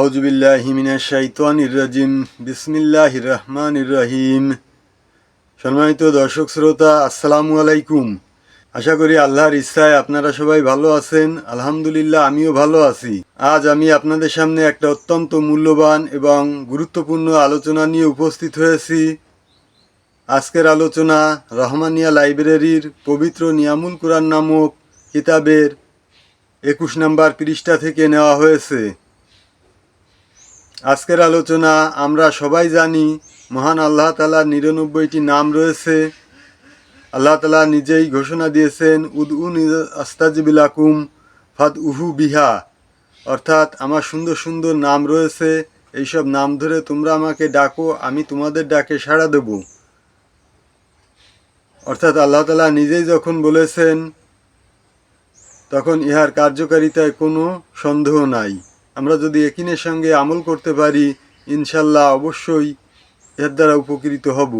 আউযুবিল্লাহি মিনাশ শাইতানির রাজিম। বিসমিল্লাহির রহমানির রহিম। সম্মানিত দর্শক শ্রোতা, আসসালামু আলাইকুম। আশা করি আল্লাহর ইচ্ছায় আপনারা সবাই ভালো আছেন। আলহামদুলিল্লাহ, আমিও ভালো আছি। আজ আমি আপনাদের সামনে একটা অত্যন্ত মূল্যবান এবং গুরুত্বপূর্ণ আলোচনা নিয়ে উপস্থিত হয়েছি। আজকের আলোচনা রহমানিয়া লাইব্রেরির পবিত্র নিয়ামুল কুরআন নামক কিতাবের 21 নম্বর পৃষ্ঠা থেকে নেওয়া হয়েছে। আজকের আলোচনা আমরা সবাই জানি, মহান আল্লাহ তাআলার 99টি নাম রয়েছে। আল্লাহ তাআলা নিজেই ঘোষণা দিয়েছেন, উদউনি আস্তাজিব লাকুম ফাদউহু বিহা, অর্থাৎ আমার সুন্দর সুন্দর নাম রয়েছে, এইসব নাম ধরে তোমরা আমাকে ডাকো, আমি তোমাদের ডাকে সাড়া দেব। অর্থাৎ আল্লাহ তাআলা নিজেই যখন বলেছেন, তখন ইহার কার্যকারিতায় কোনো সন্দেহ নাই। আমরা যদি ইয়াকিনের সঙ্গে আমল করতে পারি, ইনশাল্লাহ অবশ্যই এর দ্বারা উপকৃত হব।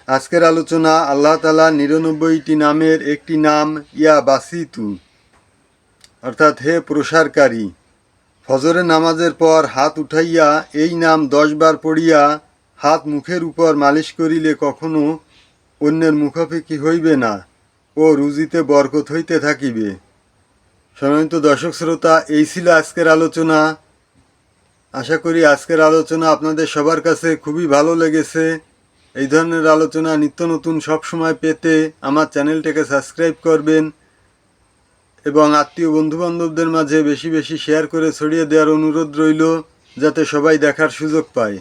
আজকের আলোচনা আল্লাহ তাআলার 99টি নামের একটি নাম ইয়া বাসিতু, অর্থাৎ হে প্রসারকারী। ফজরের নামাজের পর হাত উঠাইয়া এই নাম 10 বার পড়িয়া হাত মুখের উপর মালিশ করিলে কখনো অন্যের মুখাপেক্ষী হইবে না ও রুজিতে বরকত হইতে থাকিবে। সম্মানিত দর্শক শ্রোতা, এই ছিল আজকের আলোচনা। আশা করি আজকের আলোচনা আপনাদের সবার কাছে খুবই ভালো লেগেছে। এই ধরনের আলোচনা নিত্য নতুন সবসময় পেতে আমার চ্যানেলটাকে সাবস্ক্রাইব করবেন এবং আত্মীয় বন্ধুবান্ধবদের মাঝে বেশি বেশি শেয়ার করে ছড়িয়ে দেওয়ার অনুরোধ রইল, যাতে সবাই দেখার সুযোগ পায়।